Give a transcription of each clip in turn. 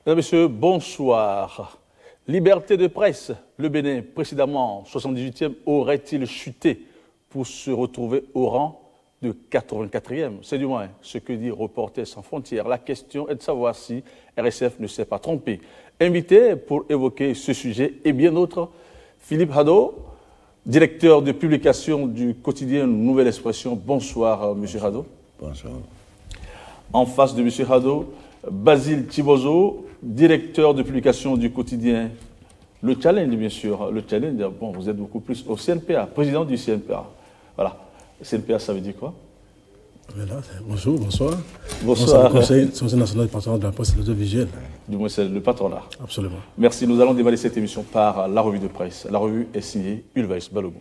Mesdames et messieurs, bonsoir. Liberté de presse. Le Bénin, précédemment 78e, aurait-il chuté pour se retrouver au rang de 84e? C'est du moins ce que dit Reporters sans frontières. La question est de savoir si RSF ne s'est pas trompé. Invité pour évoquer ce sujet et bien d'autres, Philippe Hadot, directeur de publication du quotidien Nouvelle Expression. Bonsoir, M. Hadot. Bonsoir. En face de M. Hadot, Basile Thibozo, directeur de publication du quotidien Le Challenge, bien sûr. Le Challenge, bon, vous êtes beaucoup plus au CNPA, président du CNPA. Voilà. CNPA, ça veut dire quoi? Voilà, bonjour, bonsoir. Bonsoir. Conseil national du patronat de la presse et de l'audiovisuel. Du moins, c'est le patronat. Absolument. Merci. Nous allons démarrer cette émission par la revue de presse. La revue est signée Ulvaïs Balogun.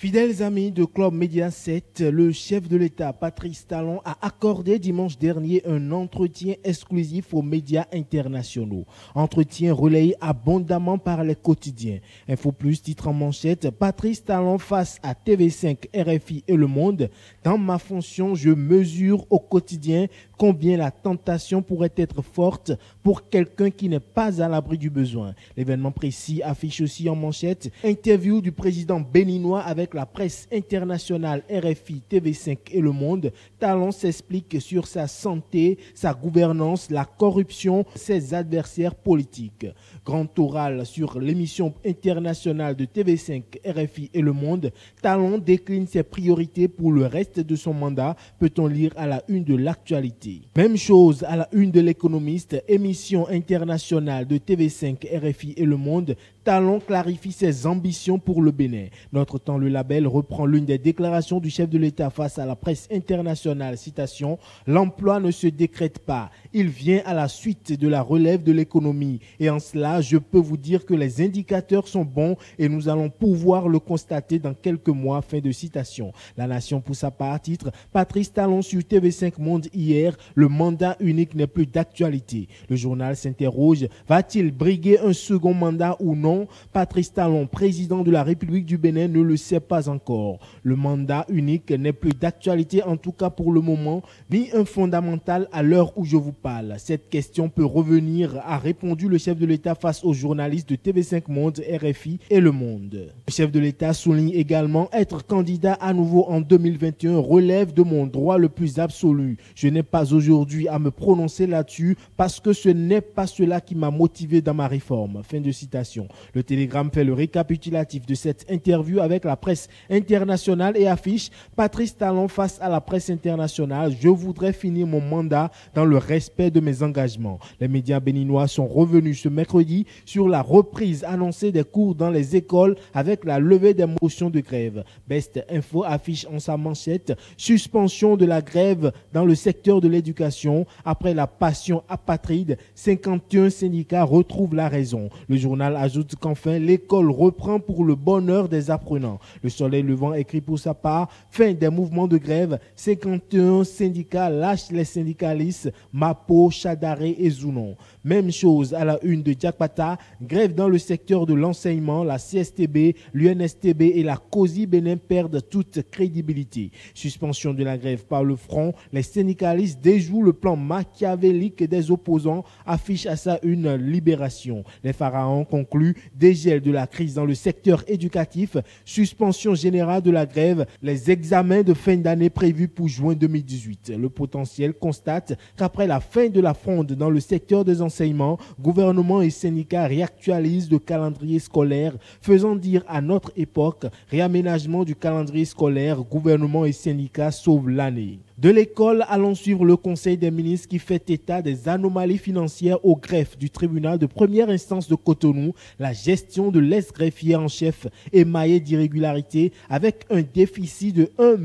Fidèles amis de Club Média 7, le chef de l'État, Patrice Talon, a accordé dimanche dernier un entretien exclusif aux médias internationaux. Entretien relayé abondamment par les quotidiens. Info Plus titre en manchette, Patrice Talon face à TV5, RFI et Le Monde. Dans ma fonction, je mesure au quotidien combien la tentation pourrait être forte pour quelqu'un qui n'est pas à l'abri du besoin. L'événement précis affiche aussi en manchette interview du président béninois avec la presse internationale RFI, TV5 et Le Monde. Talon s'explique sur sa santé, sa gouvernance, la corruption, ses adversaires politiques. Grand oral sur l'émission internationale de TV5, RFI et Le Monde. Talon décline ses priorités pour le reste de son mandat, peut-on lire à la une de l'actualité. Même chose à la une de l'Économiste, émission internationale de TV5, RFI et Le Monde. Talon clarifie ses ambitions pour le Bénin. Notre temps, le label reprend l'une des déclarations du chef de l'État face à la presse internationale. Citation, l'emploi ne se décrète pas. Il vient à la suite de la relève de l'économie. Et en cela, je peux vous dire que les indicateurs sont bons et nous allons pouvoir le constater dans quelques mois. Fin de citation. La Nation pour sa part titre, Patrice Talon sur TV5 Monde hier, le mandat unique n'est plus d'actualité. Le journal s'interroge, va-t-il briguer un second mandat ou non? Patrice Talon, président de la République du Bénin, ne le sait pas encore. Le mandat unique n'est plus d'actualité, en tout cas pour le moment, ni un fondamental à l'heure où je vous parle. Cette question peut revenir, a répondu le chef de l'État face aux journalistes de TV5 Monde, RFI et Le Monde. Le chef de l'État souligne également être candidat à nouveau en 2021 relève de mon droit le plus absolu. Je n'ai pas aujourd'hui à me prononcer là-dessus parce que ce n'est pas cela qui m'a motivé dans ma réforme. Fin de citation. Le Télégramme fait le récapitulatif de cette interview avec la presse internationale et affiche Patrice Talon face à la presse internationale. Je voudrais finir mon mandat dans le respect de mes engagements. Les médias béninois sont revenus ce mercredi sur la reprise annoncée des cours dans les écoles avec la levée des motions de grève. Best Info affiche en sa manchette suspension de la grève dans le secteur de l'éducation. Après la passion apatride, 51 syndicats retrouvent la raison. Le journal ajoute qu'enfin l'école reprend pour le bonheur des apprenants. Le Soleil Levant écrit pour sa part, fin des mouvements de grève, 51 syndicats lâchent les syndicalistes, Mapo, Chadaré et Zounon. Même chose à la une de Diakpata, grève dans le secteur de l'enseignement, la CSTB, l'UNSTB et la COSI Bénin perdent toute crédibilité. Suspension de la grève par le front, les syndicalistes déjouent le plan machiavélique des opposants, affiche à sa une libération. Les pharaons concluent dégel de la crise dans le secteur éducatif, suspension générale de la grève, les examens de fin d'année prévus pour juin 2018. Le potentiel constate qu'après la fin de la fronde dans le secteur des enseignements, gouvernement et syndicats réactualisent le calendrier scolaire, faisant dire à notre époque réaménagement du calendrier scolaire, gouvernement et syndicats sauvent l'année. De l'école, allons suivre le Conseil des ministres qui fait état des anomalies financières au greffe du tribunal de première instance de Cotonou. La gestion de l'ex-greffier en chef émaillée d'irrégularités avec un déficit de 1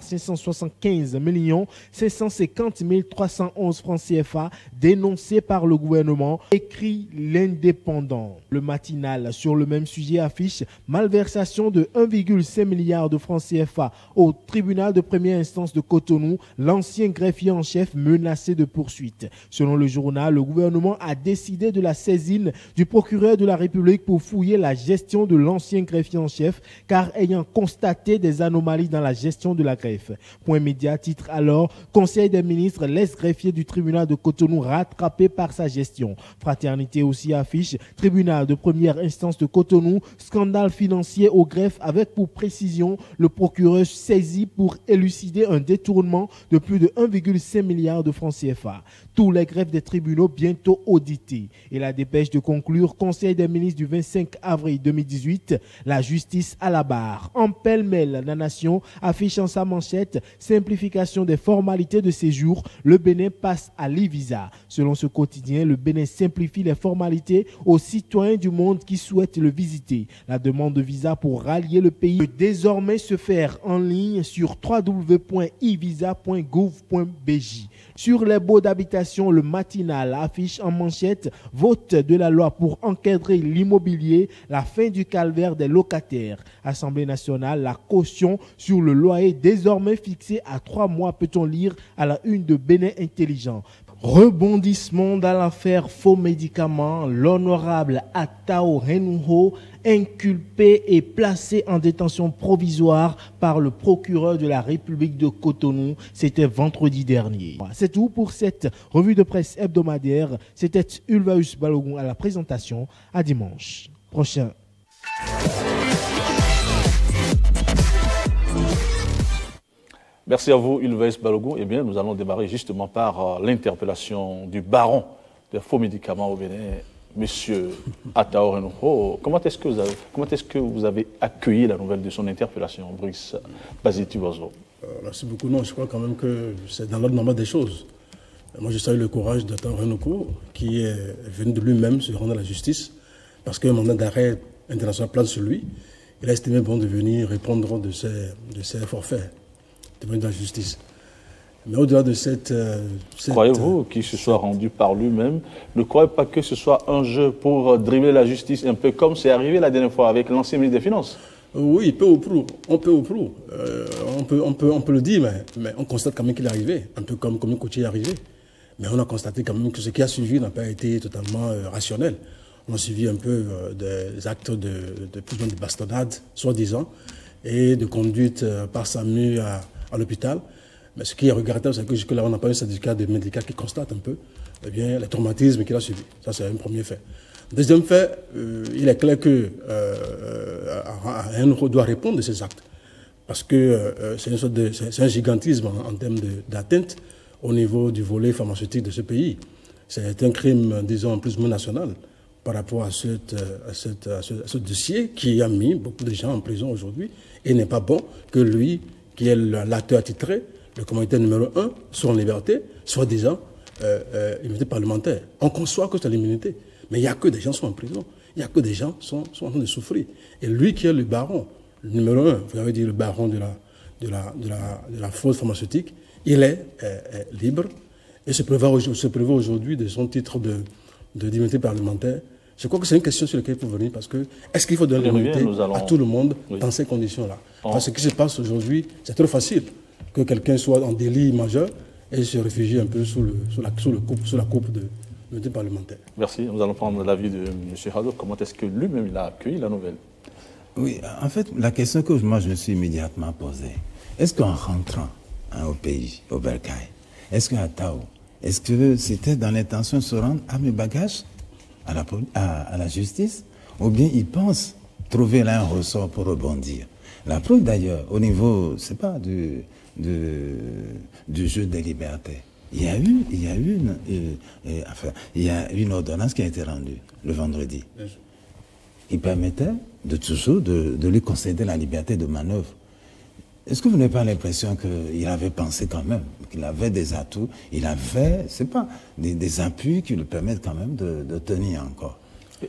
575 550 311 francs CFA dénoncés par le gouvernement, écrit l'Indépendant. Le matinal sur le même sujet affiche malversation de 1,5 milliard de francs CFA au tribunal de première instance de Cotonou, l'ancien greffier en chef menacé de poursuite. Selon le journal, le gouvernement a décidé de la saisine du procureur de la République pour fouiller la gestion de l'ancien greffier en chef, car ayant constaté des anomalies dans la gestion de la greffe. Point Média titre alors « Conseil des ministres laisse greffier du tribunal de Cotonou rattrapé par sa gestion ». Fraternité aussi affiche « Tribunal de première instance de Cotonou, scandale financier au greffe avec pour précision le procureur saisi pour élucider un détournement de plus de 1,5 milliard de francs CFA. Tous les greffes des tribunaux bientôt audités. » Et la dépêche de conclure « Conseil des ministres du 25 avril 2018, la justice à la barre ». En pêle-mêle, la Nation affiche en sa manchette « Simplification des formalités de séjour, le Bénin passe à l'e-visa ». Selon ce quotidien, le Bénin simplifie les formalités aux citoyens du monde qui souhaitent le visiter. La demande de visa pour rallier le pays peut désormais se faire en ligne sur www.evisa.gouv.bj. Sur les baux d'habitation, le matinal affiche en manchette « Vote de la loi pour encadrer l'immobilier, la fin du calvaire des locataires ». Assemblée nationale, la caution sur le loyer désormais fixé à 3 mois, peut-on lire à la une de Bénin Intelligent. Rebondissement dans l'affaire faux médicaments, l'honorable Atao Renouho, inculpé et placé en détention provisoire par le procureur de la République de Cotonou. C'était vendredi dernier. C'est tout pour cette revue de presse hebdomadaire. C'était Ulvaeus Balogun à la présentation. À dimanche prochain. Merci à vous, Ulvaeus Balogun. Eh bien, nous allons démarrer justement par l'interpellation du baron des faux médicaments au Bénin, Monsieur Atao Renouho. Comment est-ce que vous avez accueilli la nouvelle de son interpellation, Brice Baziti-Bozo? Merci beaucoup. Non, je crois quand même que c'est dans l'ordre normal des choses. Moi, je salue le courage d'Atao Renouho, qui est venu de lui-même se rendre à la justice, parce qu'un mandat d'arrêt international plane sur lui. Il a estimé bon de venir répondre de ses forfaits, de venir de la justice. Mais au-delà de cette croyez-vous qu'il se soit rendu par lui-même? Ne croyez pas que ce soit un jeu pour dribbler la justice, un peu comme c'est arrivé la dernière fois avec l'ancien ministre des Finances? Oui, peu ou prou. On peut le dire, mais on constate quand même qu'il est arrivé, un peu comme un coach est arrivé. Mais on a constaté quand même que ce qui a suivi n'a pas été totalement rationnel. On a suivi un peu des actes de bastonnade, soi-disant, et de conduite par SAMU à l'hôpital. Mais ce qui est regrettable, c'est que jusque-là, on n'a pas eu un syndicat de médical qui constate un peu les traumatismes qu'il a subis. Ça, c'est un premier fait. Deuxième fait, il est clair que Renouho doit répondre de ces actes. Parce que c'est un gigantisme en termes d'atteinte au niveau du volet pharmaceutique de ce pays. C'est un crime, disons, plus ou moins national par rapport à ce dossier qui a mis beaucoup de gens en prison aujourd'hui. Et il n'est pas bon que lui, qui est l'acteur attitré, le commanditaire numéro 1, soit en liberté, soit déjà immunité parlementaire. On conçoit que c'est l'immunité. Mais il n'y a que des gens qui sont en prison. Il n'y a que des gens qui sont en train de souffrir. Et lui qui est le baron, le numéro 1, vous avez dit le baron de la fraude pharmaceutique, il est libre et se prévaut aujourd'hui de son titre d'immunité parlementaire. Je crois que c'est une question sur laquelle il faut venir parce que est-ce qu'il faut donner l'immunité à tout le monde dans ces conditions-là? Parce que ce qui se passe aujourd'hui, c'est trop facile que quelqu'un soit en délit majeur et se réfugie un peu sous la coupe de l'unité parlementaire. Merci. Nous allons prendre l'avis de M. Hado. Comment est-ce que lui-même il a accueilli la nouvelle? Oui, en fait, la question que moi je me suis immédiatement posée, est-ce qu'en rentrant au pays, au Bercail, est-ce qu'à Tao, est-ce que c'était dans l'intention de se rendre à mes bagages, à la justice, ou bien il pense trouver là un ressort pour rebondir? La preuve d'ailleurs, au niveau, c'est pas du jeu des libertés, il y a une ordonnance qui a été rendue le vendredi. Il permettait de lui concéder la liberté de manœuvre. Est-ce que vous n'avez pas l'impression qu'il avait pensé quand même, qu'il avait des atouts, il avait, c'est pas, des appuis qui lui permettent quand même de tenir encore?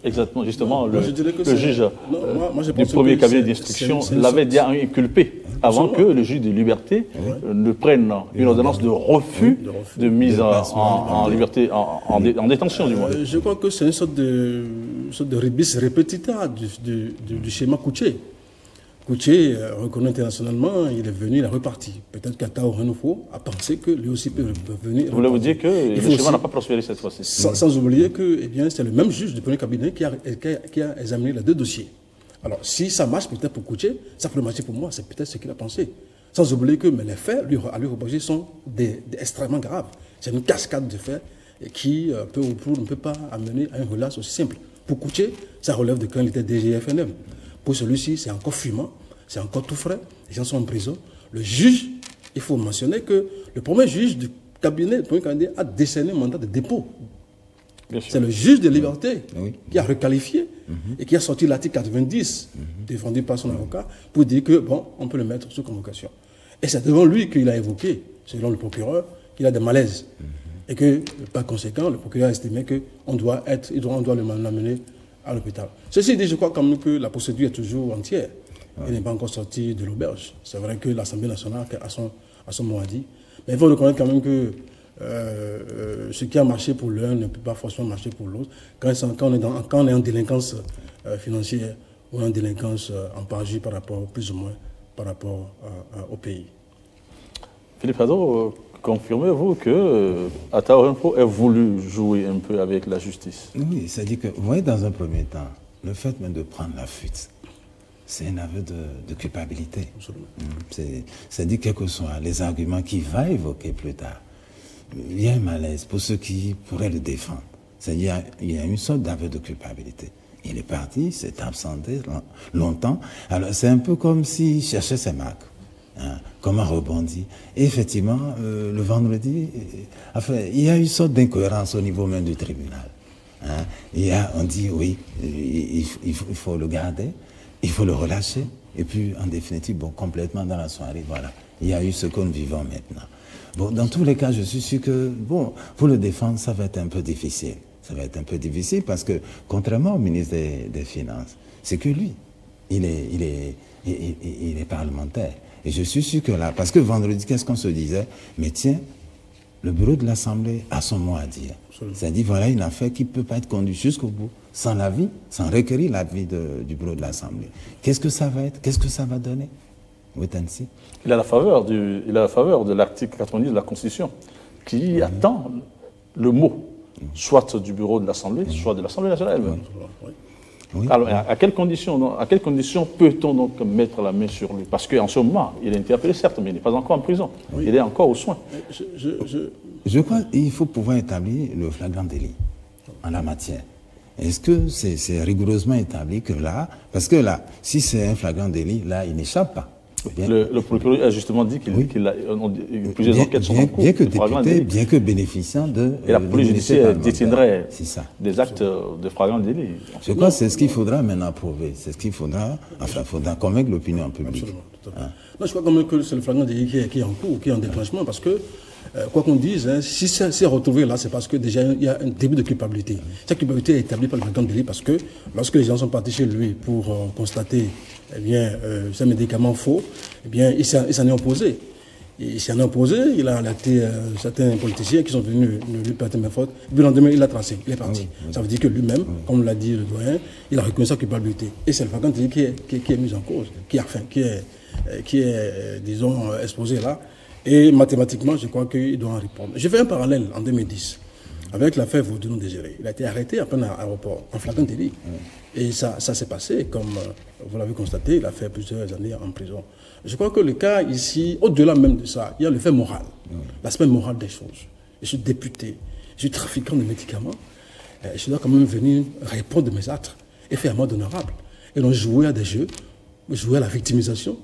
Exactement, justement, Non, le juge je du pense premier que cabinet d'instruction l'avait déjà inculpé avant que le juge de liberté ne prenne une ordonnance de refus de mise en liberté, en détention du moins. Je crois que c'est une sorte de rebus repetita du schéma Kouché. Kouché, reconnu internationalement, il est venu, il est reparti. Peut-être qu'Atao Renouveau a pensé que lui aussi peut venir. Vous voulez vous dire que le schéma n'a pas prospéré cette fois-ci. Sans oublier que c'est le même juge du premier cabinet qui a examiné les deux dossiers. Alors, si ça marche peut-être pour Kouché, ça peut marcher pour moi, c'est peut-être ce qu'il a pensé. Sans oublier que les faits à lui reprocher sont extrêmement graves. C'est une cascade de faits qui peut ou pour ne peut pas amener à une relance aussi simple. Pour Kouché, ça relève de quand il était DGFNM. Pour celui-ci, c'est encore fumant, c'est encore tout frais, les gens sont en prison. Le juge, il faut mentionner que le premier juge du cabinet, a décerné un mandat de dépôt. C'est le juge de liberté qui a requalifié et qui a sorti l'article 90, défendu par son avocat, pour dire que, bon, on peut le mettre sous convocation. Et c'est devant lui qu'il a évoqué, selon le procureur, qu'il a des malaises. Et que, par conséquent, le procureur a estimé qu'on doit l'amener à l'hôpital. Ceci dit, je crois quand même que la procédure est toujours entière. Elle n'est pas encore sortie de l'auberge. C'est vrai que l'Assemblée nationale a son mot à dire. Mais il faut reconnaître quand même que ce qui a marché pour l'un ne peut pas forcément marcher pour l'autre. Quand on est en délinquance financière ou en délinquance en parjure par rapport, plus ou moins, par rapport au pays. Philippe Hadot, confirmez-vous que Atao Renouveau ait voulu jouer un peu avec la justice? Oui, c'est-à-dire que, vous voyez, dans un premier temps, le fait même de prendre la fuite, c'est un aveu de culpabilité. C'est-à-dire, quels que soient les arguments qu'il va évoquer plus tard, il y a un malaise pour ceux qui pourraient le défendre. C'est-à-dire, il y a une sorte d'aveu de culpabilité. Il est parti, s'est absenté longtemps. Alors, c'est un peu comme s'il cherchait ses marques. Comment rebondir. Et effectivement, le vendredi, il y a une sorte d'incohérence au niveau même du tribunal. On dit, oui, il faut le garder, il faut le relâcher. Et puis, en définitive, bon, complètement dans la soirée, voilà. Il y a eu ce que nous vivons maintenant. Bon, dans tous les cas, je suis sûr que, bon, pour le défendre, ça va être un peu difficile. Ça va être un peu difficile parce que, contrairement au ministre des Finances, c'est que lui, il est parlementaire. Et je suis sûr que là, parce que vendredi, qu'est-ce qu'on se disait? Mais tiens, le bureau de l'Assemblée a son mot à dire. C'est-à-dire, voilà une affaire qui ne peut pas être conduite jusqu'au bout, sans l'avis, sans requérir l'avis du bureau de l'Assemblée. Qu'est-ce que ça va être? Qu'est-ce que ça va donner? Il a la faveur de l'article 90 de la Constitution, qui attend le mot, soit du bureau de l'Assemblée, soit de l'Assemblée nationale elle-même. Oui. Alors, à quelles conditions peut-on donc mettre la main sur lui? Parce qu'en ce moment, il est interpellé, certes, mais il n'est pas encore en prison. Oui. Il est encore aux soins. Je crois qu'il faut pouvoir établir le flagrant délit en la matière. Est-ce que c'est rigoureusement établi que là, parce que là, si c'est un flagrant délit, là, il n'échappe pas. Le procureur a justement dit qu'il a plusieurs enquêtes sont en cours. Bien que député, bien que bénéficiant de... Et la police judiciaire détiendrait des actes de flagrant délit. Je crois que c'est ce qu'il faudra maintenant prouver. C'est ce qu'il faudra, enfin, il faudra convaincre l'opinion publique. Absolument, tout à fait. Non, je crois quand même que c'est le flagrant délit qui est en cours, qui est en déclenchement, parce que, quoi qu'on dise, si c'est retrouvé là, c'est parce que déjà il y a un début de culpabilité. Cette culpabilité est établie par le flagrant délit parce que lorsque les gens sont partis chez lui pour constater ces médicaments faux, il s'en est opposé. Il s'en est opposé, il a alerté certains politiciens qui sont venus lui prêter main forte. Puis le lendemain, il l'a tracé, il est parti. Ça veut dire que lui-même, comme l'a dit le doyen, il a reconnu sa culpabilité. Et c'est le flagrant délit qui est mis en cause, qui est, disons, exposé là. Et mathématiquement, je crois qu'il doit en répondre. J'ai fait un parallèle en 2010 avec l'affaire Vaudounon-Désiré. Il a été arrêté après un aéroport, en flagrant délit. Et ça s'est passé, comme vous l'avez constaté, il a fait plusieurs années en prison. Je crois que le cas ici, au-delà même de ça, il y a le fait moral, l'aspect moral des choses. Je suis député, je suis trafiquant de médicaments, je dois quand même venir répondre de mes actes et faire amende honorable. Et donc jouer à des jeux, jouer à la victimisation,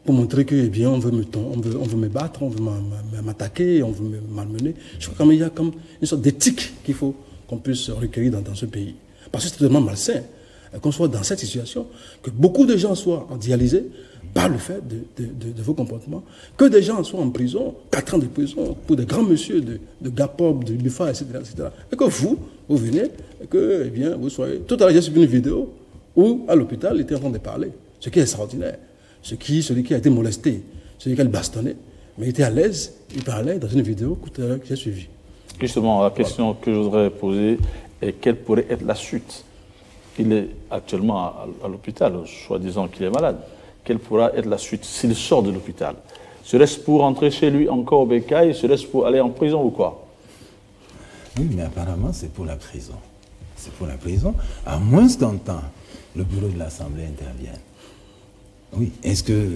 pour montrer que, eh bien, on veut me battre, on veut m'attaquer, on veut me malmener. Je crois qu'il y a comme une sorte d'éthique qu'il faut qu'on puisse recueillir dans ce pays. Parce que c'est tellement malsain. qu'on soit dans cette situation, que beaucoup de gens soient dialysés par le fait de vos comportements, que des gens soient en prison, 4 ans de prison, pour des grands messieurs de GAPOB, de BIFA, etc., et que vous venez, et que, eh bien, vous soyez... Tout à l'heure, j'ai suivi une vidéo où, à l'hôpital, il était en train de parler, ce qui est extraordinaire. Celui qui a été molesté, celui qui a le bastonné, mais il était à l'aise, il parlait dans une vidéo que j'ai suivie. Justement, la question que je voudrais poser est quelle pourrait être la suite? Il est actuellement à l'hôpital, soi-disant qu'il est malade. Quelle pourra être la suite s'il sort de l'hôpital? Serait-ce pour rentrer chez lui encore au bécail? Serait-ce pour aller en prison ou quoi? Oui, mais apparemment, c'est pour la prison. C'est pour la prison, à moins qu'un temps, le bureau de l'Assemblée intervienne. Oui, est-ce que...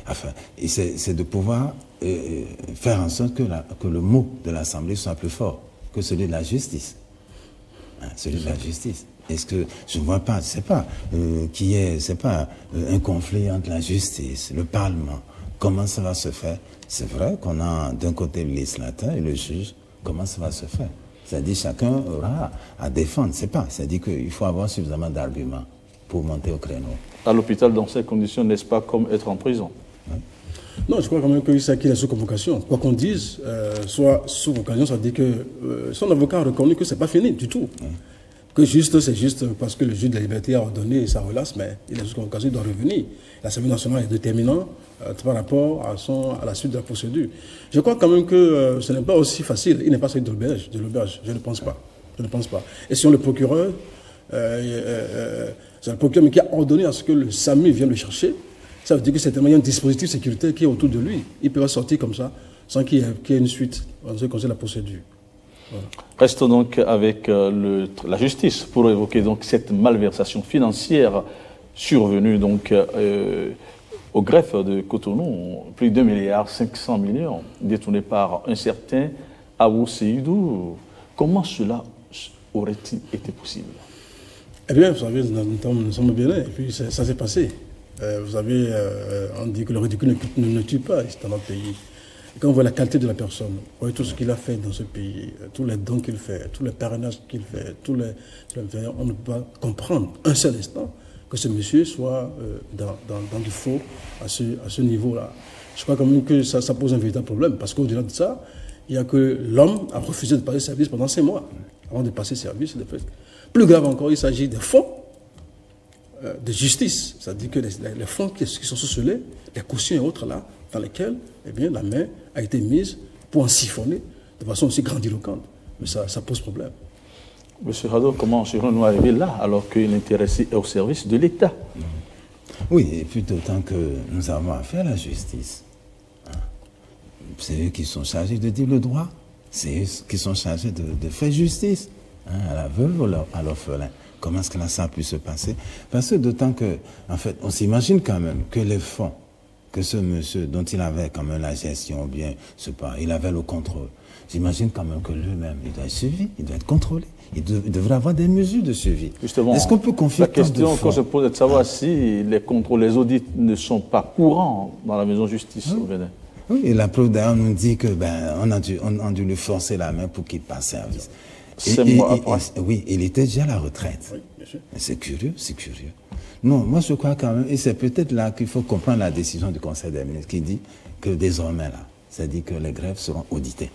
Enfin, c'est de pouvoir faire en sorte que le mot de l'Assemblée soit plus fort que celui de la justice. Hein, celui de la justice. Est-ce que, je ne vois pas, c'est pas un conflit entre la justice, le Parlement, comment ça va se faire? C'est vrai qu'on a d'un côté le législateur et le juge, comment ça va se faire? C'est-à-dire chacun aura à défendre, c'est-à-dire qu'il faut avoir suffisamment d'arguments pour monter au créneau. À l'hôpital, dans ces conditions, n'est-ce pas comme être en prison? Oui. Non, je crois quand même que c'est qu'il est sous convocation. Quoi qu'on dise, soit sous convocation, ça dit que son avocat a reconnu que ce n'est pas fini du tout. Oui. Que c'est juste parce que le juge de la liberté a ordonné sa relâche, mais il est sous convocation, il doit revenir. L'Assemblée nationale est déterminante par rapport à la suite de la procédure. Je crois quand même que ce n'est pas aussi facile. Il n'est pas celui de l'auberge, je ne pense pas. Je ne pense pas. Et si on le procureur, c'est le procureur qui a ordonné à ce que le SAMU vienne le chercher, ça veut dire que certainement il y a un dispositif sécuritaire qui est autour de lui. Il peut pas sortir comme ça sans qu'il y ait une suite en ce qui concerne la procédure. Voilà. Restons donc avec la justice pour évoquer donc cette malversation financière survenue donc au greffe de Cotonou, plus de 2,5 milliards détournés par un certain Abou Seydou. Comment cela aurait-il été possible? Eh bien, vous savez, nous sommes bien et puis ça s'est passé. Vous savez, on dit que le ridicule ne tue pas ici dans notre pays. Et quand on voit la qualité de la personne, on voit tout ce qu'il a fait dans ce pays, tous les dons qu'il fait, tous les parrainages qu'il fait, on ne peut pas comprendre un seul instant que ce monsieur soit dans du faux à ce niveau-là. Je crois quand même que ça pose un véritable problème, parce qu'au-delà de ça, il y a que l'homme a refusé de passer service pendant 5 mois, avant de passer service. Plus grave encore, il s'agit des fonds de justice, c'est-à-dire que les fonds qui sont sous-scellés, les cautions et autres là, dans lesquels eh bien, la main a été mise pour en siphonner de façon aussi grandiloquente. Mais ça pose problème. Monsieur Rado, comment serons-nous arrivés là alors qu'il est intéressé au service de l'État? Oui, et puis d'autant que nous avons affaire à la justice. C'est eux qui sont chargés de dire le droit, c'est eux qui sont chargés de faire justice à la veuve ou à l'orphelin. Comment est-ce que ça a pu se passer? Parce que d'autant que, en fait, on s'imagine quand même que les fonds que ce monsieur, dont il avait quand même la gestion, ou bien, je sais pas, il avait le contrôle, j'imagine quand même que lui-même, il doit être suivi, il doit être contrôlé. Il devrait avoir des mesures de suivi. Justement, est-ce qu'on peut confier la question qu'on se pose est de savoir si les contrôles, les audits ne sont pas courants dans la maison justice au Bénin. Oui, et la preuve d'ailleurs nous dit que on a dû lui forcer la main pour qu'il passe service. 5 mois après. Oui, il était déjà à la retraite. Oui, bien sûr. C'est curieux, c'est curieux. Non, moi je crois quand même, et c'est peut-être là qu'il faut comprendre la décision du Conseil des ministres qui dit que désormais là, c'est-à-dire que les grèves seront auditées.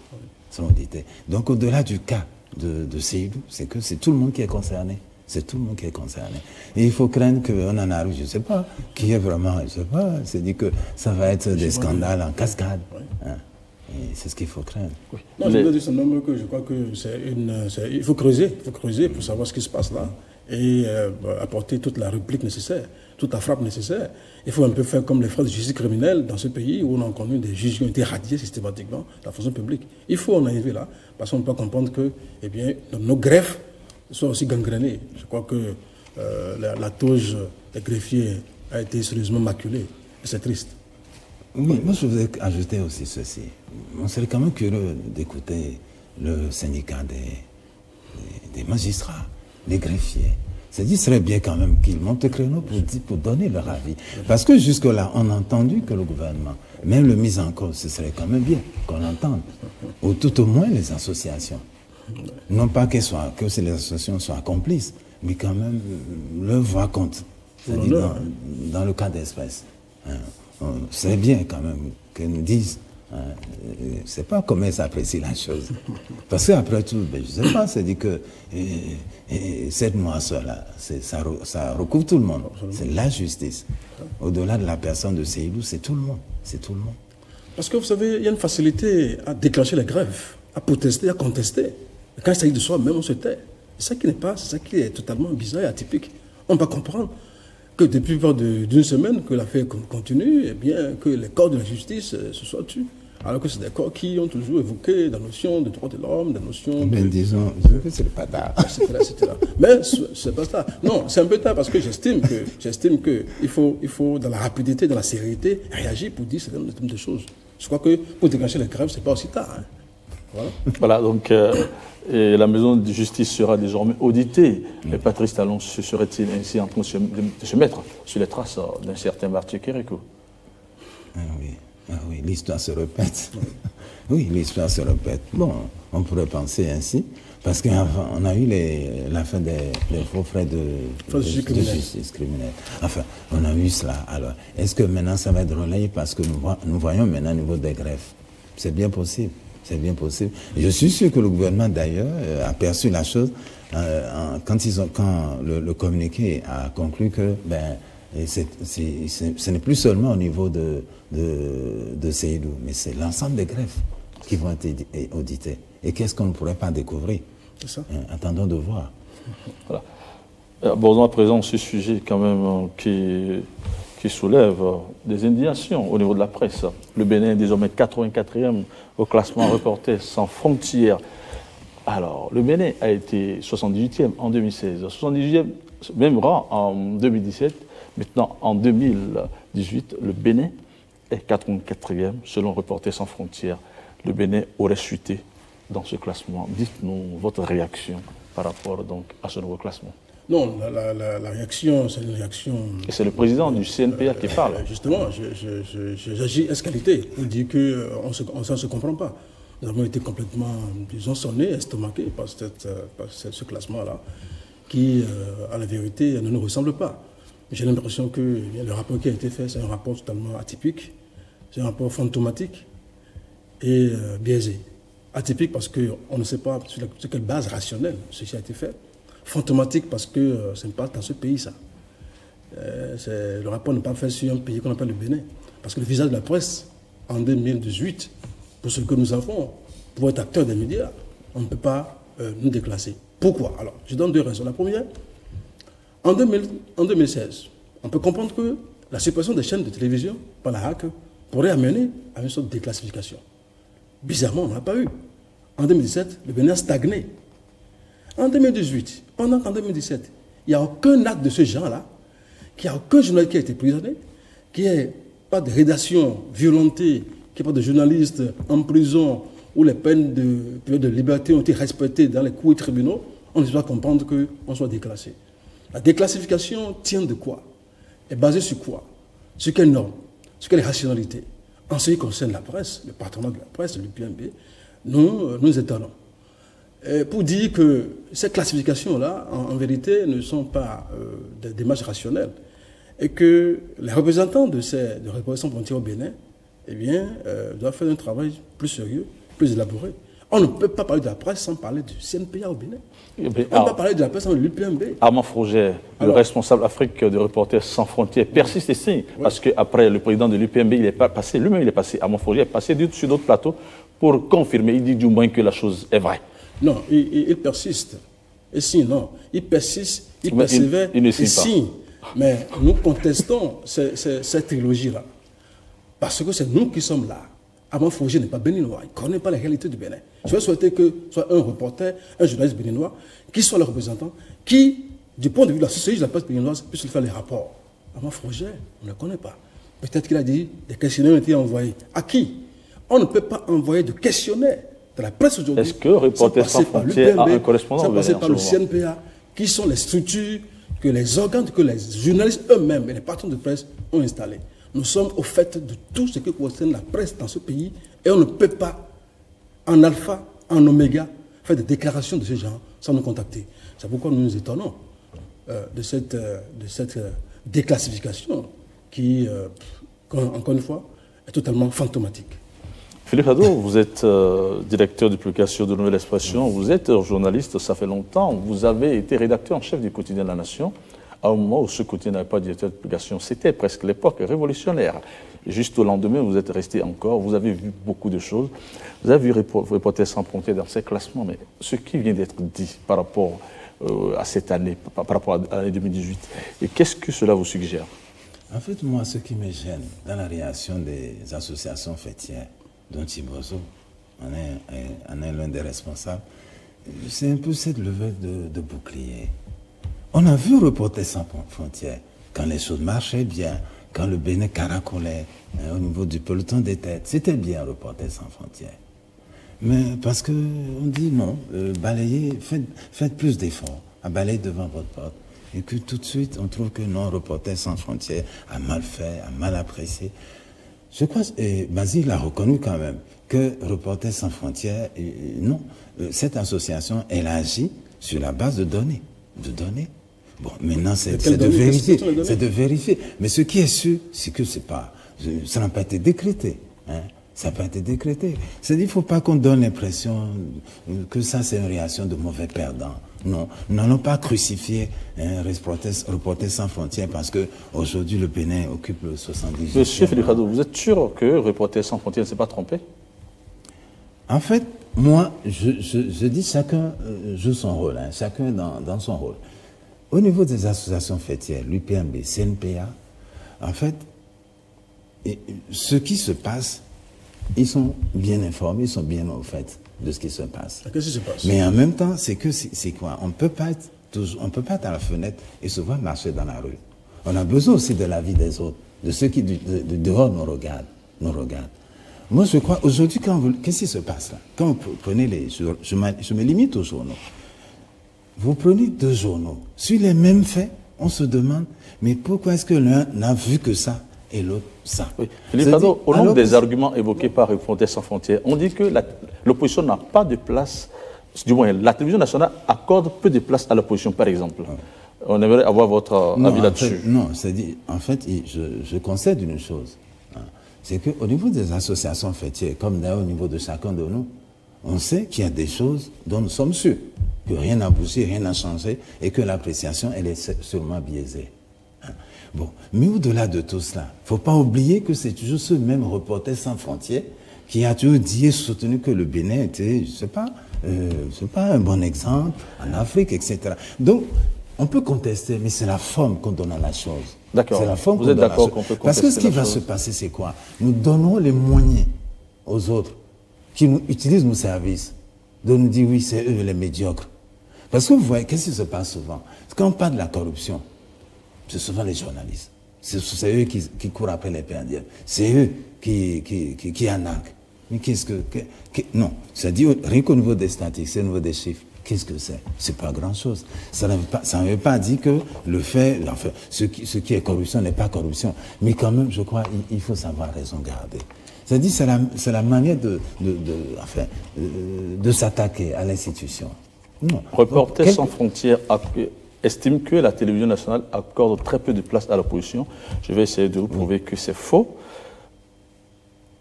Donc au-delà du cas de Seydou, c'est que c'est tout le monde qui est concerné. C'est tout le monde qui est concerné. Et il faut craindre qu'on en arrive, je ne sais pas, qui est vraiment, je ne sais pas, c'est-à-dire que ça va être des scandales en cascade. Hein. Et c'est ce qu'il faut craindre. Oui. Non, je veux dire simplement que je crois que il faut creuser pour savoir ce qui se passe là et apporter toute la réplique nécessaire, toute la frappe nécessaire. Il faut un peu faire comme les frères de justice criminelle dans ce pays où on a connu des juges qui ont été radiés systématiquement de la fonction publique. Il faut en arriver là, parce qu'on ne peut pas comprendre que eh bien, nos greffes soient aussi gangrénées. Je crois que la toge des greffiers a été sérieusement maculée. Et c'est triste. Oui, moi je voudrais ajouter aussi ceci. On serait quand même curieux d'écouter le syndicat des magistrats, des greffiers. C'est-à-dire, ce serait bien quand même qu'ils montent le créneau pour donner leur avis. Parce que jusque-là, on a entendu que le gouvernement, même le mise en cause, ce serait quand même bien qu'on entende. Ou tout au moins les associations. Non pas que les associations soient complices, mais quand même, leur voix compte. C'est-à-dire dans le cas d'espèce. Hein, c'est bien quand même qu'ils nous disent. C'est pas comment ils apprécient la chose. Parce qu'après tout, ben, je ne sais pas, c'est dit que cette moisson-là, ça recouvre tout le monde. C'est la justice. Au-delà de la personne de Seydou, c'est tout le monde. C'est tout le monde. Parce que vous savez, il y a une facilité à déclencher les grèves, à protester, à contester. Et quand il s'agit de soi-même, on se tait. C'est ça qui n'est pas, c'est ça qui est totalement bizarre et atypique. On va comprendre que depuis plus d'une semaine que l'affaire continue, et bien que les corps de la justice se soient tus. Alors que c'est des corps qui ont toujours évoqué la notion de droits de l'homme, la notion mais disons que c'est pas tard. C'était là. Mais c'est pas ça. Non, c'est un peu tard parce que j'estime que il faut, dans la rapidité, dans la sérénité, réagir pour dire certaines de choses. Je crois que pour déclencher les grèves, c'est pas aussi tard. Hein. Voilà. Voilà, donc et la maison de justice sera désormais auditée. Mais Patrice Talon serait-il ainsi en train de se mettre sur les traces d'un certain Marthe Kérékou? Ah oui, l'histoire se répète. Oui, l'histoire se répète. Bon, on pourrait penser ainsi, parce qu'on a eu l'affaire des faux frais de justice criminelle. Enfin, on a eu cela. Alors, est-ce que maintenant ça va être relayé parce que nous voyons maintenant au niveau des greffes? C'est bien possible. C'est bien possible. Je suis sûr que le gouvernement, d'ailleurs, a perçu la chose quand le communiqué a conclu que ce n'est plus seulement au niveau de Seydou, mais c'est l'ensemble des greffes qui vont être auditées. Et qu'est-ce qu'on ne pourrait pas découvrir? C'est ça. Attendons de voir. Voilà. Abordons à présent ce sujet quand même qui soulève des indignations au niveau de la presse. Le Bénin est désormais 84e au classement Reporters sans frontières. Alors, le Bénin a été 78e en 2016, 78e, même rang en 2017. Maintenant, en 2018, le Bénin est 84e selon Reporters sans frontières. Le Bénin aurait chuté dans ce classement. Dites-nous votre réaction par rapport donc à ce nouveau classement. Non, la réaction, c'est une réaction... Et c'est le président du CNPA qui parle. Justement, j'agis escalité pour dire qu'on ne se comprend pas. Nous avons été complètement, disons, sonnés, estomaqués par ce classement-là, qui, à la vérité, ne nous ressemble pas. J'ai l'impression que le rapport qui a été fait, c'est un rapport totalement atypique, c'est un rapport fantomatique et biaisé. Atypique parce qu'on ne sait pas sur quelle base rationnelle ceci a été fait. Fantomatique parce que ce n'est pas dans ce pays, ça. Le rapport n'est pas fait sur un pays qu'on appelle le Bénin. Parce que le visage de la presse, en 2018, pour ce que nous avons, pour être acteur des médias, on ne peut pas nous déclasser. Pourquoi? Alors, je donne deux raisons. La première, en 2016, on peut comprendre que la suppression des chaînes de télévision par la HAC pourrait amener à une sorte de déclassification. Bizarrement, on n'a pas eu. En 2017, le Bénin a stagné. En 2018, pendant qu'en 2017, il n'y a aucun acte de ce genre-là, qu'il n'y a aucun journaliste qui a été prisonnier, qu'il n'y ait pas de rédaction violentée, qu'il n'y ait pas de journalistes en prison où les peines de liberté ont été respectées dans les cours et tribunaux, on doit comprendre qu'on soit déclassé. La déclassification tient de quoi? Est basée sur quoi? Sur quelles normes? Sur quelle rationalité? En ce qui concerne la presse, le patronat de la presse, l'UPMB, nous étonnons. Pour dire que ces classifications-là, en vérité, ne sont pas des démarches rationnelles et que les représentants de Reporters sans frontières au Bénin, eh bien, doivent faire un travail plus sérieux, plus élaboré. On ne peut pas parler de la presse sans parler du CNPA au Bénin. On ne peut pas parler de la presse sans l'UPMB. Armand Froger, le responsable Afrique de Reporters sans frontières, persiste et signe. Oui. Parce qu'après, le président de l'UPMB, il est passé, lui-même il est passé, Armand Froger est passé sur d'autres plateaux pour confirmer. Il dit du moins que la chose est vraie. Non, il persiste. Et signe, non. Il persiste, il persévère, il signe. Mais nous contestons cette trilogie-là. Parce que c'est nous qui sommes là. Armand Froger n'est pas béninois, il ne connaît pas la réalité du Bénin. Je vais souhaiter que ce soit un reporter, un journaliste béninois, qui soit le représentant, qui, du point de vue de la société de la presse béninoise, puisse faire les rapports. Armand Froger, on ne le connaît pas. Peut-être qu'il a dit des questionnaires ont été envoyés. À qui? On ne peut pas envoyer de questionnaires de la presse aujourd'hui. Est-ce que Reporters sans frontières a un correspondant? Ça passe par le CNPA, qui sont les structures que les organes, que les journalistes eux-mêmes et les patrons de presse ont installés. Nous sommes au fait de tout ce qui concerne la presse dans ce pays et on ne peut pas, en alpha, en oméga, faire des déclarations de ce genre sans nous contacter. C'est pourquoi nous nous étonnons de cette déclassification qui, encore une fois, est totalement fantomatique. Philippe Hadou, vous êtes directeur de publication de Nouvelle Expression, vous êtes journaliste, ça fait longtemps, vous avez été rédacteur en chef du quotidien de La Nation, à un moment où ce quotidien n'avait pas de directeur de publication, c'était presque l'époque révolutionnaire. Et juste au lendemain, vous êtes resté encore, vous avez vu beaucoup de choses, vous avez vu Reporters sans frontières dans ces classements, mais ce qui vient d'être dit par rapport à cette année, par rapport à l'année 2018, et qu'est-ce que cela vous suggère? En fait, moi, ce qui me gêne dans la réaction des associations fêtières, dont Thibodeau en est l'un des responsables, c'est un peu cette levée de bouclier. On a vu Reporters sans frontières quand les choses marchaient bien, quand le Bénin caracolait au niveau du peloton des têtes. C'était bien Reporters sans frontières. Mais parce qu'on dit non, balayez, faites plus d'efforts à balayer devant votre porte. Et que tout de suite, on trouve que non, Reporters sans frontières a mal fait, a mal apprécié. Je crois, et Basile a reconnu quand même, que Reporters sans frontières, non, cette association, elle agit sur la base de données. Bon, maintenant, c'est de vérifier. C'est de vérifier. Mais ce qui est sûr, c'est que ça n'a pas été décrété. Hein. Ça n'a pas été décrété. C'est-à-dire qu'il ne faut pas qu'on donne l'impression que ça, c'est une réaction de mauvais perdants. Non, nous n'allons pas crucifier Reporters sans frontières parce qu'aujourd'hui, le Bénin occupe le 78e. Monsieur Philippe Hadou, vous êtes sûr que Reporters sans frontières ne s'est pas trompé? En fait, moi, je dis chacun joue son rôle, hein, chacun dans son rôle. Au niveau des associations fêtières, l'UPMB, CNPA, en fait, ce qui se passe, ils sont bien informés, ils sont bien au fait de ce qui se passe. Qu'est-ce qui se passe? Mais en même temps, c'est quoi? On ne peut pas être à la fenêtre et se voir marcher dans la rue. On a besoin aussi de l'avis des autres, de ceux qui de dehors nous regardent. Moi, je crois, aujourd'hui, qu'est-ce qui se passe là? Quand vous prenez je me limite aux journaux. Vous prenez 2 journaux. Sur les mêmes faits, on se demande, mais pourquoi est-ce que l'un n'a vu que ça et l'autre ça? Oui. Philippe Hadou, au long des arguments évoqués par Reporters sans frontières, on dit que l'opposition n'a pas de place, du moins la télévision nationale accorde peu de place à l'opposition, par exemple. On aimerait avoir votre avis là-dessus. Non, c'est-à-dire, en fait, je concède une chose. Hein, c'est qu'au niveau des associations fêtières, comme d'ailleurs au niveau de chacun de nous, on sait qu'il y a des choses dont nous sommes sûrs, que rien n'a bougé, rien n'a changé, et que l'appréciation, elle est sûrement biaisée. Hein. Bon, mais au-delà de tout cela, il ne faut pas oublier que c'est toujours ce même Reporters sans frontières qui a toujours dit et soutenu que le Bénin était, je ne sais pas un bon exemple en Afrique, etc. Donc, on peut contester, mais c'est la forme qu'on donne à la chose. D'accord. C'est la forme Vous êtes d'accord qu'on peut contester? Parce que ce qui va se passer, c'est quoi? Nous donnons les moyens aux autres qui nous utilisent nos services de nous dire oui, c'est eux les médiocres. Parce que vous voyez, qu'est-ce qui se passe souvent? Quand on parle de la corruption, c'est souvent les journalistes. C'est eux qui courent après les perdiens. C'est eux qui arnaquent. Mais qu'est-ce que... non, c'est-à-dire, rien qu'au niveau des statistiques, au niveau des chiffres, qu'est-ce que c'est? C'est pas grand-chose. Ça ne veut pas dire que le fait... Enfin, ce qui est corruption n'est pas corruption. Mais quand même, je crois, il faut savoir raison garder. C'est-à-dire, c'est la manière de s'attaquer à l'institution. Reporters sans frontières estime que la télévision nationale accorde très peu de place à l'opposition. Je vais essayer de vous prouver que c'est faux.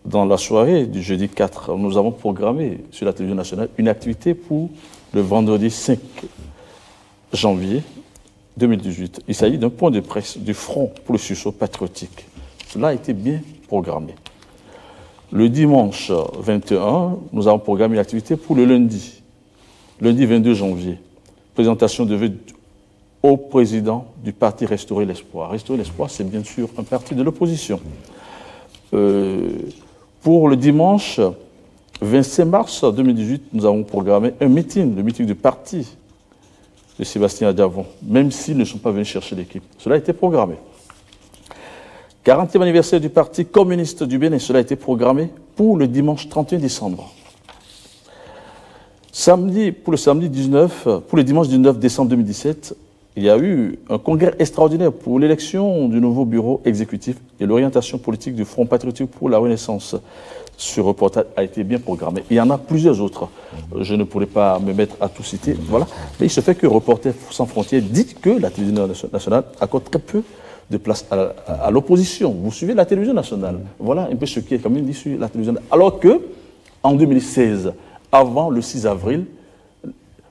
Dans la soirée du jeudi 4, nous avons programmé sur la télévision nationale une activité pour le vendredi 5 janvier 2018. Il s'agit d'un point de presse du Front pour le sursaut patriotique. Cela a été bien programmé. Le dimanche 21, nous avons programmé une activité pour le lundi 22 janvier. Présentation de vœux au président du parti Restaurer l'Espoir. Restaurer l'Espoir, c'est bien sûr un parti de l'opposition. Pour le dimanche 25 mars 2018, nous avons programmé un meeting, le meeting du parti de Sébastien Adjavon, même s'ils ne sont pas venus chercher l'équipe. Cela a été programmé. 40e anniversaire du Parti communiste du Bénin, cela a été programmé pour le dimanche 31 décembre. Pour le dimanche 19 décembre 2017, il y a eu un congrès extraordinaire pour l'élection du nouveau bureau exécutif et l'orientation politique du Front patriotique pour la Renaissance. ce reportage a été bien programmé. Il y en a plusieurs autres. Je ne pourrais pas me mettre à tout citer. Voilà. Mais il se fait que Reporters sans frontières dit que la télévision nationale accorde très peu de place à l'opposition. Vous suivez la télévision nationale. Voilà un peu ce qui est quand même dit sur la télévision. Alors que, en 2016, avant le 6 avril,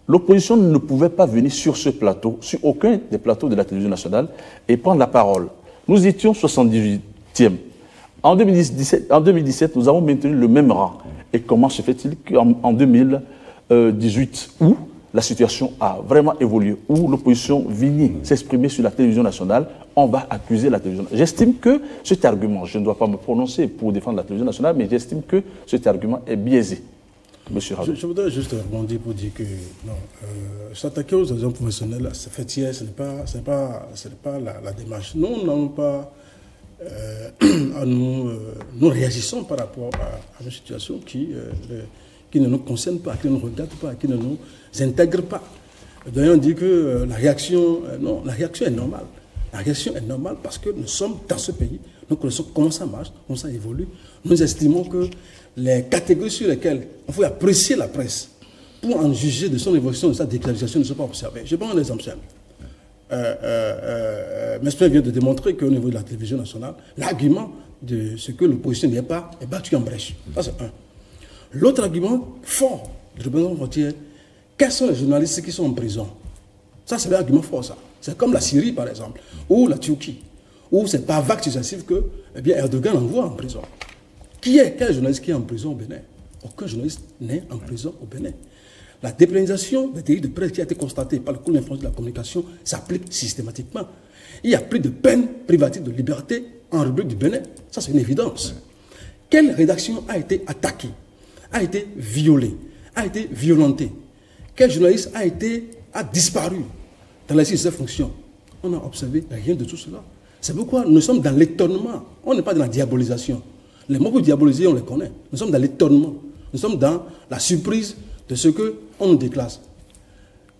l'opposition ne pouvait pas venir sur ce plateau, sur aucun des plateaux de la télévision nationale, et prendre la parole. Nous étions 78e. En 2017, nous avons maintenu le même rang. Et comment se fait-il qu'en 2018, où la situation a vraiment évolué, où l'opposition vient s'exprimer sur la télévision nationale, on va accuser la télévision nationale. J'estime que cet argument, je ne dois pas me prononcer pour défendre la télévision nationale, mais j'estime que cet argument est biaisé. Monsieur Radou. Je voudrais juste rebondir pour dire que s'attaquer aux agents professionnels, ce n'est pas la démarche. Nous, nous n'avons pas nous réagissons par rapport à une situation qui ne nous concerne pas, qui ne nous regarde pas, qui ne nous intègre pas. D'ailleurs, on dit que la réaction est normale. La réaction est normale parce que nous sommes dans ce pays, nous connaissons comment ça marche, comment ça évolue. Nous estimons que les catégories sur lesquelles on faut apprécier la presse pour en juger de son évolution, de sa déclaration, ne sont pas observées. Je prends un exemple simple. Mesper vient de démontrer qu'au niveau de la télévision nationale, l'argument de ce que l'opposition n'y est pas est battu en brèche. Ça, c'est un. L'autre argument fort de l'opposition frontière, quels sont les journalistes qui sont en prison? Ça, c'est l'argument fort, ça. C'est comme la Syrie, par exemple, ou la Turquie, où c'est par vague successive que Erdogan envoie en prison. Quel journaliste qui est en prison au Bénin? Aucun journaliste n'est en prison au Bénin. La dépénalisation des délits de presse qui a été constatée par le Cour d'influence de la communication s'applique systématiquement. Il n'y a plus de peine privative de liberté en République du Bénin. Ça, c'est une évidence. Quelle rédaction a été attaquée, a été violée, a été violentée? Quel journaliste a disparu dans l'exercice de ses fonctions? On n'a observé rien de tout cela. C'est pourquoi nous sommes dans l'étonnement. On n'est pas dans la diabolisation. Les mots pour diaboliser, on les connaît. Nous sommes dans l'étonnement. Nous sommes dans la surprise de ce qu'on nous déclasse.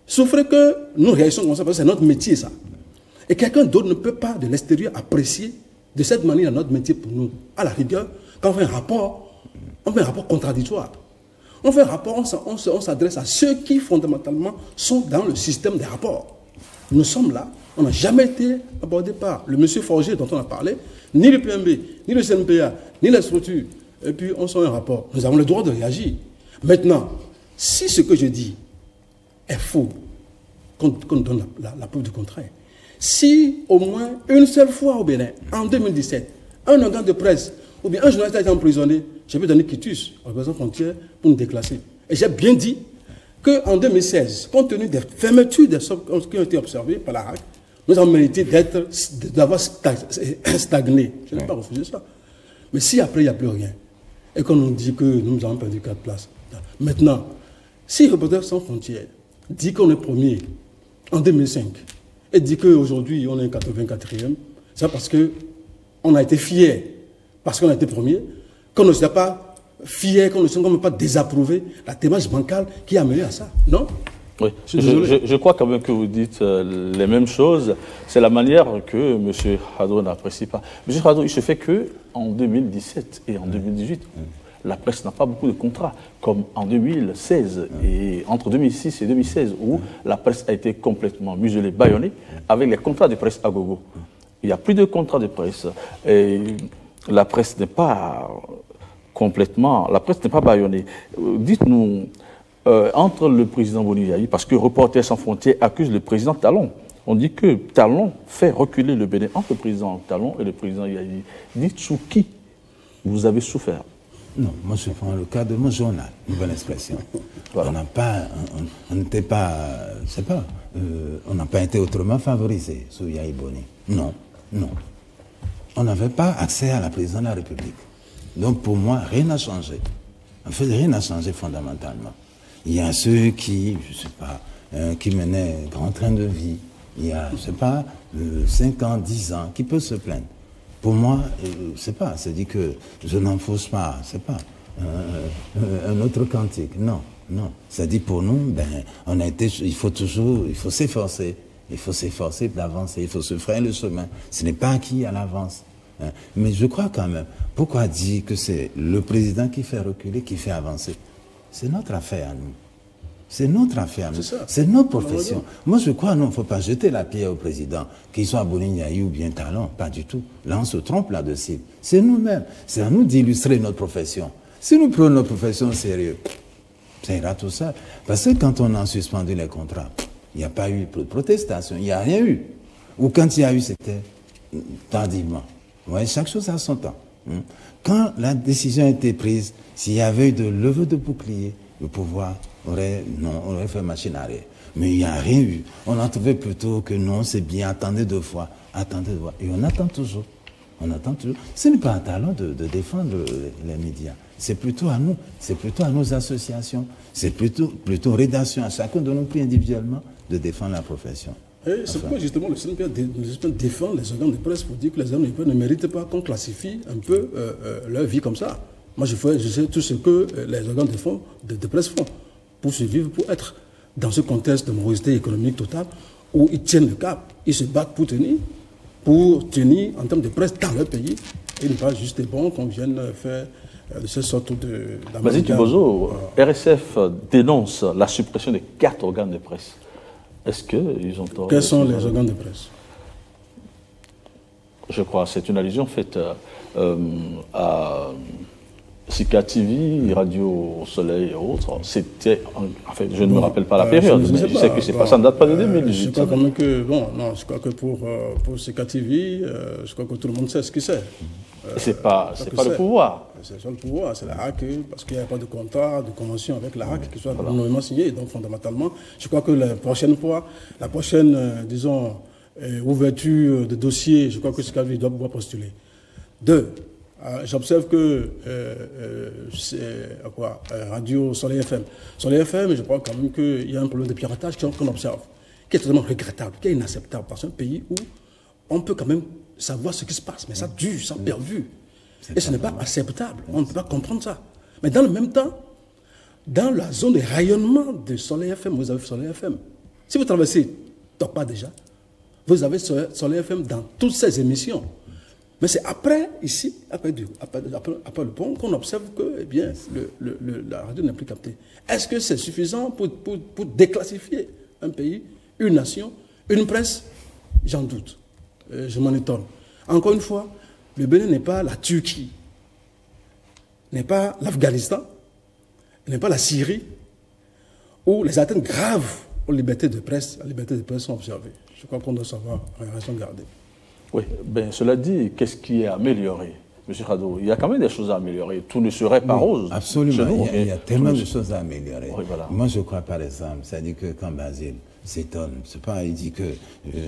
Souffrez que nous réagissons comme ça, parce que c'est notre métier, ça. Et quelqu'un d'autre ne peut pas, de l'extérieur, apprécier de cette manière notre métier pour nous. À la rigueur, quand on fait un rapport contradictoire. On fait un rapport, on s'adresse à ceux qui, fondamentalement, sont dans le système des rapports. Nous sommes là, on n'a jamais été abordé par le monsieur Forger dont on a parlé, ni le PMB, ni le CNPA, ni la structure. Et puis, on sort un rapport. Nous avons le droit de réagir. Maintenant, si ce que je dis est faux, qu'on donne la preuve du contraire, si au moins une seule fois au Bénin, en 2017, un organe de presse ou bien un journaliste a été emprisonné, je vais donner quitus à l'Organisation frontière pour nous déclasser. Et j'ai bien dit qu'en 2016, compte tenu des fermetures des sommes qui ont été observées par la RAC, nous avons mérité d'avoir stagné. Je n'ai pas refusé ça. Mais si après il n'y a plus rien, et qu'on nous dit que nous avons perdu 4 places, maintenant, si Reporters sans frontières dit qu'on est premier en 2005 et dit qu'aujourd'hui on est 84e, c'est parce qu'on a été fiers, parce qu'on a été premier, qu'on ne s'est pas fiers, qu'on ne s'est pas désapprouvé la démarche bancale qui a mené à ça. Non? Oui, je crois quand même que vous dites les mêmes choses. C'est la manière que M. Radou n'apprécie pas. M. Radou, il se fait qu'en 2017 et en 2018, la presse n'a pas beaucoup de contrats, comme en 2016 et entre 2006 et 2016, où la presse a été complètement muselée, bâillonnée, avec les contrats de presse à gogo. Il n'y a plus de contrats de presse. Et la presse n'est pas complètement... La presse n'est pas bâillonnée. Dites-nous... entre le président Boni-Yayi, parce que Reporters sans frontières accuse le président Talon. On dit que Talon fait reculer le Bénin. Entre le président Talon et le président Yayi, dites sous qui vous avez souffert? Non, moi je prends le cas de mon journal, Nouvelle Expression. Voilà. On n'était pas, c'est pas, on n'a pas été autrement favorisé sous Yayi Boni. Non, non. On n'avait pas accès à la présidence de la République. Donc pour moi, rien n'a changé. En fait, rien n'a changé fondamentalement. Il y a ceux qui, je ne sais pas, qui menaient grand train de vie. Il y a, je ne sais pas, 5 ans, 10 ans, qui peuvent se plaindre. Pour moi, c'est pas, c'est dit que je n'enfonce pas, c'est pas un autre cantique. Non, non. C'est dit pour nous, ben, on a été, il faut s'efforcer. Il faut s'efforcer d'avancer, il faut se frayer le chemin. Ce n'est pas acquis à l'avance. Hein. Mais je crois quand même, pourquoi dire que c'est le président qui fait reculer, qui fait avancer? C'est notre affaire à nous. C'est notre affaire, c'est notre profession. Moi, je crois, non, il ne faut pas jeter la pierre au président, qu'il soit Bolignaï ou bien Talon, pas du tout. Là, on se trompe là-dessus. C'est nous-mêmes. C'est à nous d'illustrer notre profession. Si nous prenons notre profession au sérieux, ça ira tout ça. Parce que quand on a suspendu les contrats, il n'y a pas eu de protestation, il n'y a rien eu. Ou quand il y a eu, c'était tardivement. Ouais, chaque chose a son temps. Quand la décision a été prise, s'il y avait eu de levée de bouclier, le pouvoir aurait fait machine arrière. Mais il n'y a rien eu. On a trouvé plutôt que non, c'est bien, attendez 2 fois, attendez 2 fois. Et on attend toujours. On attend toujours. Ce n'est pas un talent de défendre les médias. C'est plutôt à nous, c'est plutôt à nos associations, c'est plutôt rédaction à chacun de nous pris individuellement de défendre la profession. C'est pourquoi justement le CNPA défend les organes de presse pour dire que les organes de presse ne méritent pas qu'on classifie un peu leur vie comme ça. Moi, je sais tout ce que les organes de presse font pour survivre, pour être dans ce contexte de morosité économique totale où ils tiennent le cap, ils se battent pour tenir en termes de presse dans leur pays et ne pas juste des bons qu'on vienne faire de cette sorte de... Vas-y, Tubozo, RSF dénonce la suppression des 4 organes de presse. Est-ce qu'ils ont tort? Quels sont les organes de presse? Je crois, c'est une allusion faite à Sika TV, Radio Soleil et autres. C'était, en fait, je ne me rappelle pas la période, mais je sais que c'est pas, ça ne date pas de 2018. Je crois quand même que, bon, non, je crois que pour Sika TV, je crois que tout le monde sait ce que c'est. C'est pas le pouvoir. C'est pas le pouvoir, c'est la HAC, parce qu'il n'y a pas de contrat, de convention avec la HAC qui soit normalement signée. Donc, fondamentalement, je crois que la prochaine disons, ouverture de dossier, je crois que Sika TV doit pouvoir postuler. 2. J'observe que Radio Soleil FM. Soleil FM, je crois quand même qu'il y a un problème de piratage qu'on observe, qui est totalement regrettable, qui est inacceptable. Parce que c'est un pays où on peut quand même savoir ce qui se passe, mais ça dure, ça perd vue. Et ce n'est pas acceptable, on ne peut pas comprendre ça. Mais dans le même temps, dans la zone de rayonnement de Soleil FM, vous avez Soleil FM. Si vous traversez Tokpa déjà, vous avez Soleil FM dans toutes ces émissions. Mais c'est après, ici, après le pont, qu'on observe que eh bien, la radio n'est plus captée. Est-ce que c'est suffisant pour déclassifier un pays, une nation, une presse? J'en doute. Je m'en étonne. Encore une fois, le Bénin n'est pas la Turquie, n'est pas l'Afghanistan, n'est pas la Syrie, où les atteintes graves aux libertés de presse, sont observées. Je crois qu'on doit savoir la raison garder. Oui, ben, cela dit, qu'est-ce qui est amélioré, M. Khado? Il y a quand même des choses à améliorer. Tout ne serait pas rose. Absolument, il y a tellement de choses à améliorer. Oui, voilà. Moi, je crois, par exemple, ça dit que quand Basile s'étonne, c'est pas, il dit que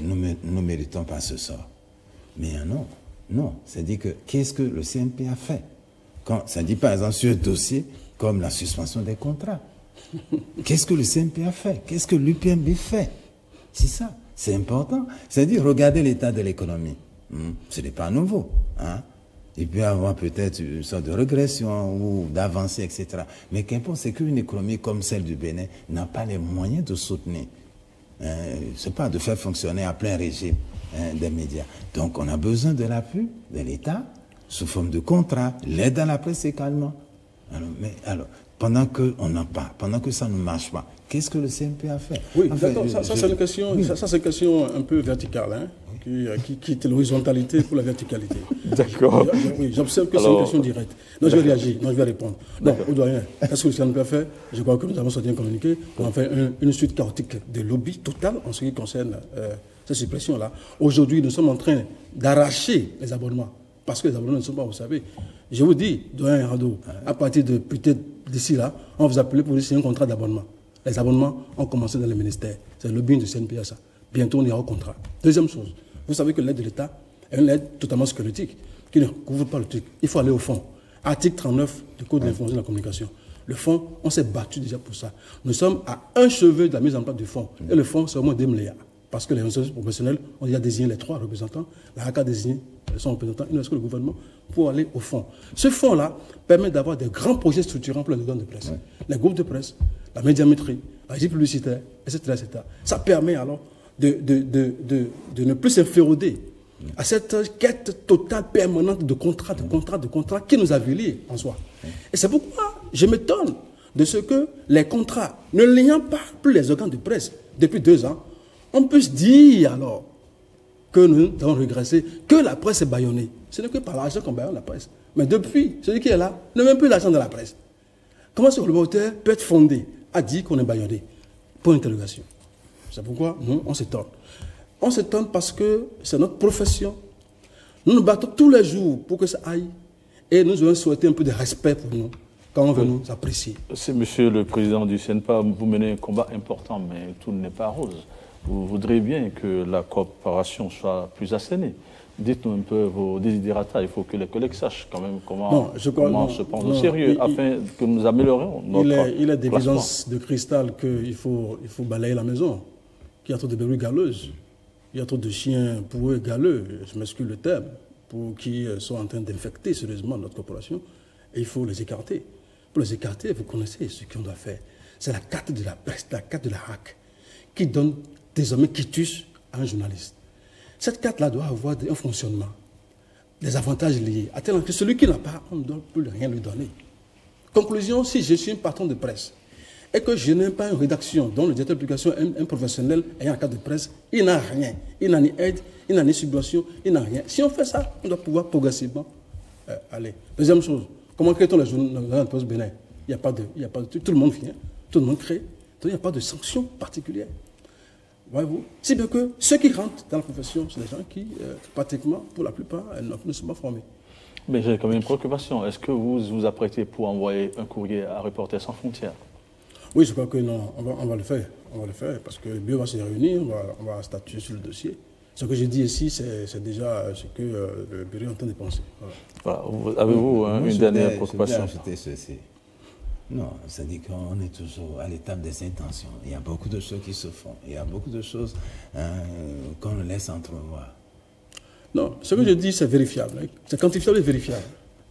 nous ne méritons pas ce sort. Mais non, ça dit que qu'est-ce que le CNP a fait? Ça dit par exemple sur un dossier comme la suspension des contrats. Qu'est-ce que le CNP a fait? Qu'est-ce que l'UPMB fait? C'est ça. C'est important. C'est-à-dire, regardez l'état de l'économie. Ce n'est pas nouveau. Hein? Il peut y avoir peut-être une sorte de régression ou d'avancée, etc. Mais qu'importe, c'est qu'une économie comme celle du Bénin n'a pas les moyens de soutenir. C'est pas de faire fonctionner à plein régime des médias. Donc, on a besoin de l'appui de l'État sous forme de contrat, l'aide à la presse également. Alors, pendant que ça ne marche pas, qu'est-ce que le CNP a fait? Oui, d'accord, ça c'est une question un peu verticale, hein, qui quitte l'horizontalité pour la verticalité. D'accord. Oui, j'observe que c'est une question directe. Non, je vais réagir, non, je vais répondre. Non, au doyen, qu'est-ce que le CNP a fait? Je crois que nous avons sorti un communiqué pour en faire une suite chaotique de lobby total en ce qui concerne cette suppression-là. Aujourd'hui, nous sommes en train d'arracher les abonnements, parce que les abonnements ne sont pas, vous savez. Je vous dis, doyen Rado, à partir de peut-être d'ici là, on vous appelle pour signer un contrat d'abonnement. Les abonnements ont commencé dans les ministères. C'est le lobbying du CNPA, ça. Bientôt, on ira au contrat. Deuxième chose, vous savez que l'aide de l'État est une aide totalement squelettique, qui ne couvre pas le truc. Il faut aller au fond. Article 39 du Code de l'information et de la communication. Le fonds, on s'est battu déjà pour ça. Nous sommes à un cheveu de la mise en place du fonds. Et le fonds, c'est au moins 2 milliards. Parce que les organisations professionnelles ont déjà désigné les 3 représentants. La HAC a désigné son représentant, il ne reste que le gouvernement, pour aller au fond. Ce fonds-là permet d'avoir des grands projets structurants pour les organes de presse. Les groupes de presse, la médiamétrie, la régie publicitaire, etc., etc. Ça permet alors de ne plus s'inféroder à cette quête totale, permanente de contrats, qui nous a liés en soi. Et c'est pourquoi je m'étonne de ce que les contrats, ne liant pas plus les organes de presse depuis 2 ans, on puisse dire alors que nous avons régressé, que la presse est bâillonnée. Ce n'est que par l'argent qu'on bâillonne la presse. Mais depuis, celui qui est là n'a même plus l'argent de la presse. Comment ce reporter peut être fondé à dire qu'on est bâillonné? Pour interrogation. C'est pourquoi nous, on s'étonne. On s'étonne parce que c'est notre profession. Nous nous battons tous les jours pour que ça aille. Et nous avons souhaité un peu de respect pour nous, quand on veut nous apprécier. C'est Monsieur le Président du CNPA, vous menez un combat important, mais tout n'est pas rose. Vous voudriez bien que la coopération soit plus assainée. Dites-nous un peu vos désidérata. Il faut que les collègues sachent quand même comment se prendre au sérieux afin que nous améliorions notre Il est d'évidence de cristal qu'il faut balayer la maison, qu'il y a trop de brebis galeuses, il y a trop de chiens pour eux galeux, je m'excuse le terme, pour qui sont en train d'infecter sérieusement notre corporation, et il faut les écarter. Pour les écarter, vous connaissez ce qu'on doit faire. C'est la carte de la presse, la carte de la hack, qui donne désormais quitus à un journaliste. Cette carte-là doit avoir un fonctionnement, des avantages liés. À tel que celui qui n'a pas, on ne doit plus rien lui donner. Conclusion, si je suis un patron de presse et que je n'ai pas une rédaction dont le directeur de publication est un professionnel ayant un carte de presse, il n'a rien. Il n'a ni aide, il n'a ni subvention, il n'a rien. Si on fait ça, on doit pouvoir progressivement aller. Deuxième chose, comment crée-t-on les journaux de presse Bénin? Il n'y a pas de tout le monde vient, tout le monde crée, donc il n'y a pas de sanctions particulières. Voyez-vous, si bien que ceux qui rentrent dans la profession, c'est des gens qui, pratiquement, pour la plupart, ne sont pas formés. Mais j'ai quand même une préoccupation. Est-ce que vous vous apprêtez pour envoyer un courrier à Reporters sans frontières? Oui, je crois que non, on va le faire. On va le faire parce que le bureau va se réunir, on va statuer sur le dossier. Ce que j'ai dit ici, c'est déjà ce que le bureau est en train de penser. Voilà. Avez-vous une dernière préoccupation? Non, c'est-à-dire qu'on est toujours à l'étape des intentions. Il y a beaucoup de choses qui se font. Il y a beaucoup de choses qu'on laisse entrevoir. Non, ce que je dis, c'est vérifiable. C'est quantifiable et vérifiable.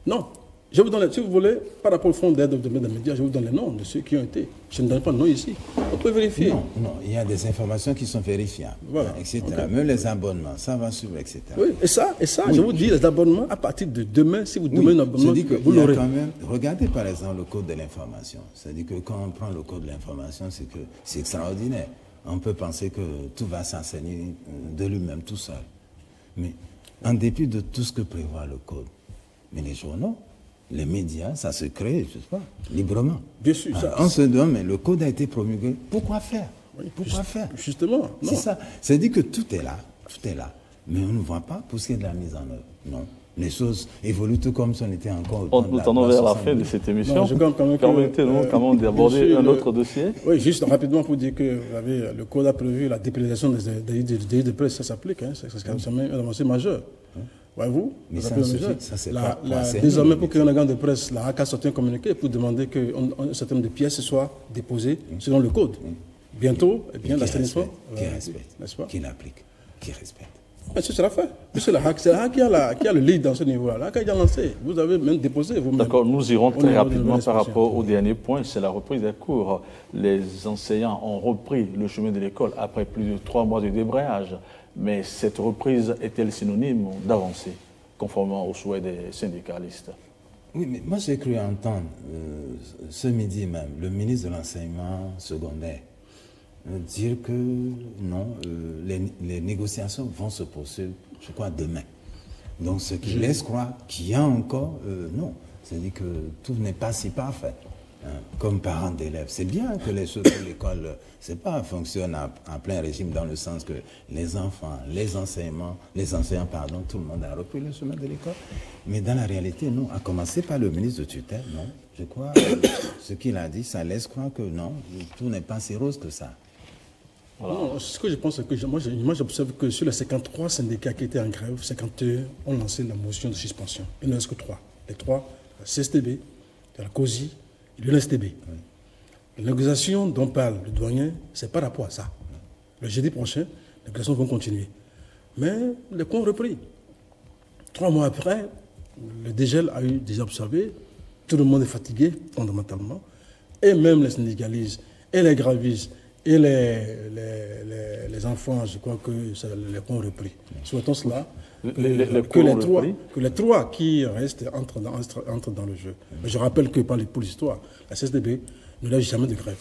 Non. Je vous donne, si vous voulez, par rapport au fonds d'aide de médias, je vous donne les noms de ceux qui ont été. Je ne donne pas de nom ici. On peut vérifier. Non, il y a des informations qui sont vérifiables, voilà, etc. Okay. Même les abonnements, ça va suivre, etc. Oui, et ça, oui, je vous dis, les abonnements, à partir de demain, si vous demandez un abonnement, vous l'aurez. Regardez par exemple le code de l'information. C'est-à-dire que quand on prend le code de l'information, c'est extraordinaire. On peut penser que tout va s'enseigner de lui-même, tout seul. Mais en dépit de tout ce que prévoit le code, mais les journaux, les médias, ça se crée, je ne sais pas, librement. Bien sûr. Alors, on se demande, mais le code a été promulgué, pourquoi faire? Pourquoi faire? Justement. C'est ça. C'est-à-dire que tout est là, mais on ne voit pas pour ce qui est de la mise en œuvre. Non. Les choses évoluent tout comme si on était encore... Nous tendons vers la fin de cette émission. Permettez-nous quand même d'aborder un autre dossier. Oui, juste rapidement pour dire que le code a prévu la dépénalisation des délits de presse, ça s'applique, c'est quand même une avancée majeure. Voyez-vous? Mais ça c'est pas... Désormais, pour créer un organe de presse, la HAC a sorti un communiqué pour demander qu'un certain nombre de pièces soient déposées selon le code. Bientôt, eh bien, l'assainissement... Qui respecte, qui l'applique, qui respecte. Mais ce sera fait. C'est la HAC qui a le lead dans ce niveau-là. La HAC a déjà lancé. Vous avez même déposé vous-même. D'accord, nous irons très rapidement par rapport au dernier point, c'est la reprise des cours. Les enseignants ont repris le chemin de l'école après plus de 3 mois de débrayage. Mais cette reprise est-elle synonyme d'avancée, conformément aux souhaits des syndicalistes? Oui, mais moi j'ai cru entendre ce midi même le ministre de l'enseignement secondaire dire que non, les négociations vont se poursuivre, je crois, demain. Donc ce qui laisse croire qu'il y a encore, non, c'est-à-dire que tout n'est pas si parfait. Comme parents d'élèves, c'est bien que les choses de l'école, c'est pas fonctionne à plein régime dans le sens que les enfants, les enseignants, tout le monde a repris le chemin de l'école. Mais dans la réalité, non, à commencer par le ministre de tutelle, non. Je crois ce qu'il a dit, ça laisse croire que non, tout n'est pas si rose que ça. Voilà. Non, ce que je pense, c'est que moi j'observe que sur les 53 syndicats qui étaient en grève, 51 ont lancé la motion de suspension. Il ne reste que 3. Les 3, la CSTB, la COSI, et l'UNSTB. Oui. La négociation dont parle le doyen, c'est par rapport à ça. Le jeudi prochain, les négociations vont continuer. Mais les cours ont repris. 3 mois après, le dégel a eu déjà observé, tout le monde est fatigué, fondamentalement, et même les syndicalistes, et les gravistes, et les les enfants, je crois que les cours ont repris. Souhaitons cela, que les trois qui restent entrent dans le jeu. Mais je rappelle que pour l'histoire, la CSDB ne lâche jamais de grève.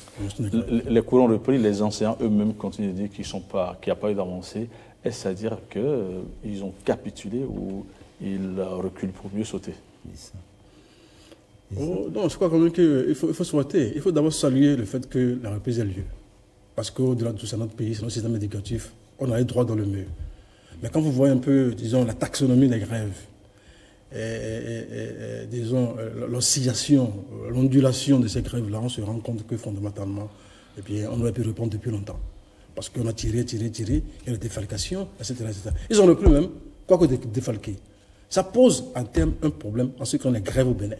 Les cours ont repris, les enseignants eux-mêmes continuent de dire qu'il n'y a pas eu d'avancée. Est-ce à dire qu'ils ont capitulé ou ils reculent pour mieux sauter? Non, je crois quand même qu'il faut souhaiter. Il faut d'abord saluer le fait que la reprise ait lieu. Parce qu'au-delà de tout ça, notre pays, c'est notre système éducatif, on a les droits dans le mur. Mais quand vous voyez un peu, disons, la taxonomie des grèves, disons, l'oscillation, l'ondulation de ces grèves-là, on se rend compte que fondamentalement, eh bien, on aurait pu répondre depuis longtemps. Parce qu'on a tiré, il y a des défalcations, etc., etc. Ils ont repris même, quoique défalqués. Ça pose en termes un problème en ce qui concerne les grèves au Bénin.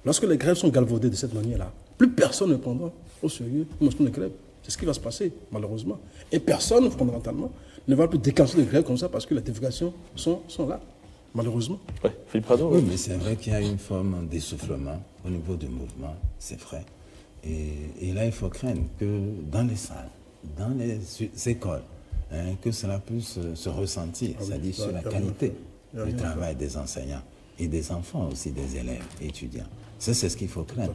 Lorsque les grèves sont galvaudées de cette manière-là, plus personne ne prendra au sérieux une motion de grève. C'est ce qui va se passer, malheureusement. Et personne, fondamentalement, ne va plus déclencher des grèves comme ça parce que les défalcations sont là, malheureusement. Oui, Philippe Rado. Oui, mais c'est vrai qu'il y a une forme d'essoufflement au niveau du mouvement, c'est vrai. Et là, il faut craindre que dans les salles, dans les écoles, que cela puisse se ressentir, c'est-à-dire sur la qualité du travail des enseignants et des enfants aussi, des élèves, étudiants. Ça, c'est ce qu'il faut craindre.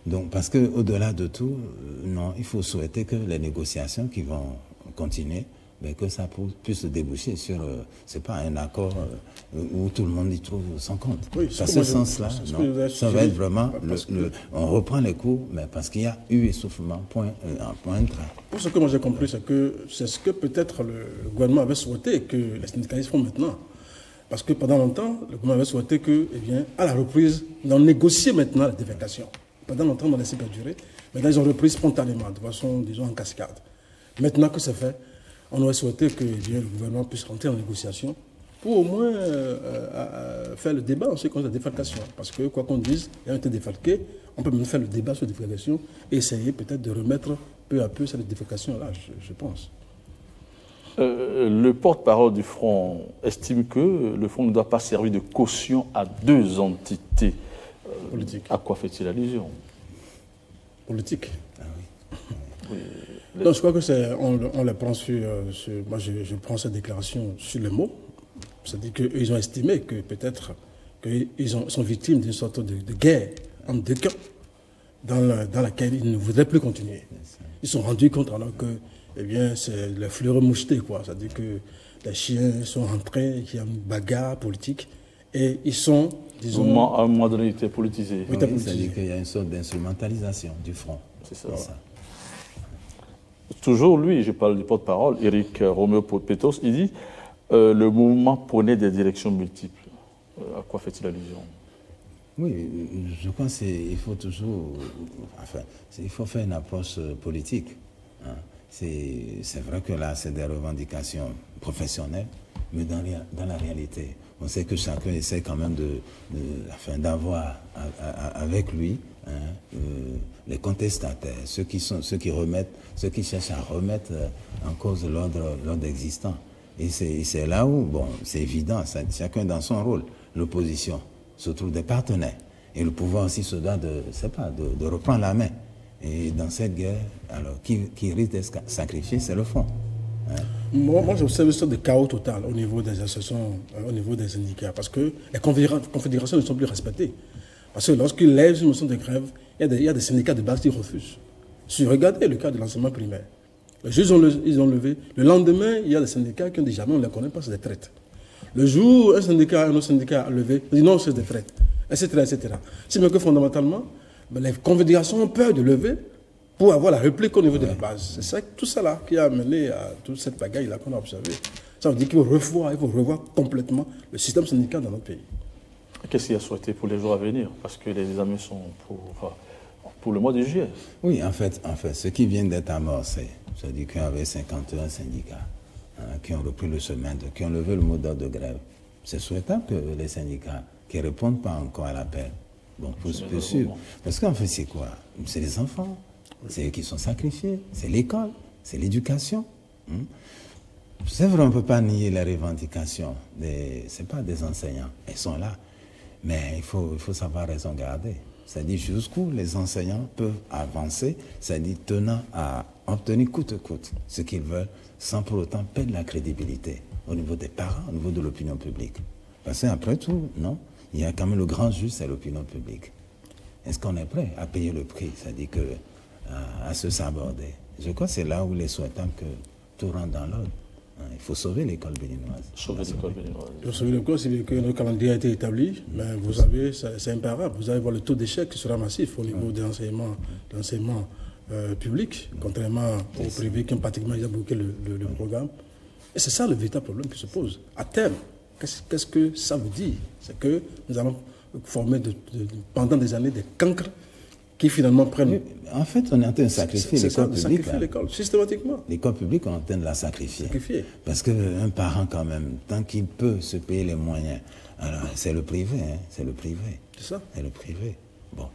Donc, parce qu'au-delà de tout, non, il faut souhaiter que les négociations qui vont continuer, mais que ça puisse déboucher sur, c'est pas un accord où tout le monde y trouve son compte. Oui, dans ce sens-là, ça va être vraiment, on reprend les cours, mais parce qu'il y a eu essoufflement, point de trait. Pour ce que moi j'ai compris, c'est ce que peut-être le gouvernement avait souhaité que les syndicalistes font maintenant. Parce que pendant longtemps, le gouvernement avait souhaité que, eh bien, à la reprise, on négocie maintenant la défalcation. Pendant longtemps, on a laissé perdurer. Maintenant, ils ont repris spontanément, de façon, disons, en cascade. Maintenant que c'est fait, on aurait souhaité que le gouvernement puisse rentrer en négociation pour au moins faire le débat en ce qui concerne la défalcation. Parce que, quoi qu'on dise, il y a été défalqué, on peut même faire le débat sur la défalcation et essayer peut-être de remettre peu à peu cette défalcation-là, je pense. Le porte-parole du Front estime que le Front ne doit pas servir de caution à deux entités politiques. À quoi fait-il allusion? Politique. Ah oui. Oui. Non, je crois que on le prend moi je prends cette déclaration sur les mots. C'est-à-dire qu'ils ont estimé que peut-être qu'ils sont victimes d'une sorte de guerre entre deux camps dans laquelle ils ne voudraient plus continuer. Ils se sont rendus compte alors que eh bien, c'est le fleuron moucheté, quoi. C'est-à-dire que les chiens sont rentrés, qu'il y a une bagarre politique, et ils sont, disons... À un moment donné, ils étaient politisés. Oui, c'est-à-dire qu'il y a une sorte d'instrumentalisation du front. C'est ça. Toujours lui, je parle du porte-parole, Éric Roméo Pétos, il dit le mouvement prenait des directions multiples. À quoi fait-il allusion? Oui, je pense qu'il faut toujours... Enfin, il faut faire une approche politique. Hein. C'est vrai que là, c'est des revendications professionnelles, mais dans la réalité, on sait que chacun essaie quand même d'avoir avec lui les contestataires, ceux qui cherchent à remettre en cause l'ordre existant. Et c'est là où, bon, c'est évident, chacun dans son rôle. L'opposition se trouve des partenaires. Et le pouvoir aussi se doit de reprendre la main. Et dans cette guerre, alors, qui risque d'être sacrifié, c'est le front. Hein? Moi j'observe une sorte de chaos total au niveau des associations, au niveau des syndicats, parce que les confédérations ne sont plus respectées. Parce que lorsqu'ils lèvent une motion de grève, il y a des syndicats de base qui refusent. Si vous regardez le cas de l'enseignement primaire, les juges ils ont levé. Le lendemain, il y a des syndicats qui ont dit jamais on ne les connaît pas, c'est des traites. Le jour où un autre syndicat a levé, il dit non, c'est des traites, etc., etc. C'est bien que fondamentalement, les confédérations ont peur de lever pour avoir la réplique au niveau de la base. C'est tout ça là qui a amené à toute cette bagaille-là qu'on a observée. Ça veut dire qu'il faut revoir complètement le système syndical dans notre pays. Qu'est-ce qu'il a souhaité pour les jours à venir? Parce que les examens sont pour le mois de juillet. Oui, en fait, ce qui vient d'être amorcé, c'est-à-dire qu'il y avait 51 syndicats qui ont repris le chemin, qui ont levé le mot d'ordre de grève. C'est souhaitable que les syndicats qui ne répondent pas encore à l'appel, bon, pour sûr. Parce qu'en fait, c'est quoi? C'est les enfants, c'est eux qui sont sacrifiés, c'est l'école, c'est l'éducation. C'est vrai, on ne peut pas nier les revendications, c'est pas des enseignants, elles sont là. Mais il faut savoir raison garder. C'est-à-dire jusqu'où les enseignants peuvent avancer, c'est-à-dire tenant à obtenir coûte que coûte ce qu'ils veulent, sans pour autant perdre la crédibilité au niveau des parents, au niveau de l'opinion publique. Parce qu'après tout, non, il y a quand même le grand juge, c'est l'opinion publique. Est-ce qu'on est prêt à payer le prix, c'est-à-dire à se saborder? Je crois que c'est là où il est souhaitable que tout rentre dans l'ordre. Il faut sauver l'école béninoise. Sauver l'école béninoise. Il faut sauver l'école, c'est que le calendrier a été établi, mais vous savez, c'est imparable. Vous allez voir le taux d'échec qui sera massif au niveau de l'enseignement public, contrairement au privé qui ont pratiquement déjà bloqué le programme. Et c'est ça le véritable problème qui se pose. À terme, qu'est-ce que ça veut dire? C'est que nous allons former pendant des années des cancres qui finalement prennent... En fait, on est en train de sacrifier l'école publique. Sacrifier l'école, systématiquement. L'école publique, on est en train de la sacrifier. Parce qu'un parent, quand même, tant qu'il peut se payer les moyens, alors c'est le privé, hein, c'est le privé. C'est ça. C'est le privé. Bon.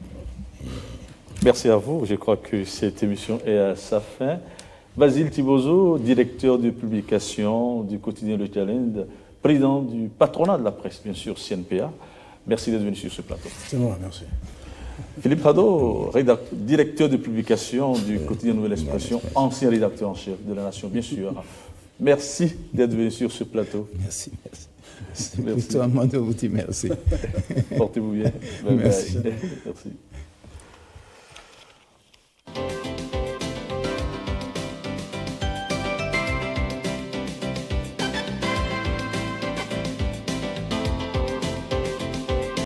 Merci à vous. Je crois que cette émission est à sa fin. Basile Thibozo, directeur de publication du quotidien Le Challenge, président du patronat de la presse, bien sûr, CNPA. Merci d'être venu sur ce plateau. C'est moi, merci. Philippe Rado, directeur de publication du quotidien Nouvelle Expression, ancien rédacteur en chef de La Nation, bien sûr. Merci d'être venu sur ce plateau. Merci. C'est plutôt à moi de vous dire merci. Portez-vous bien. Merci. Merci.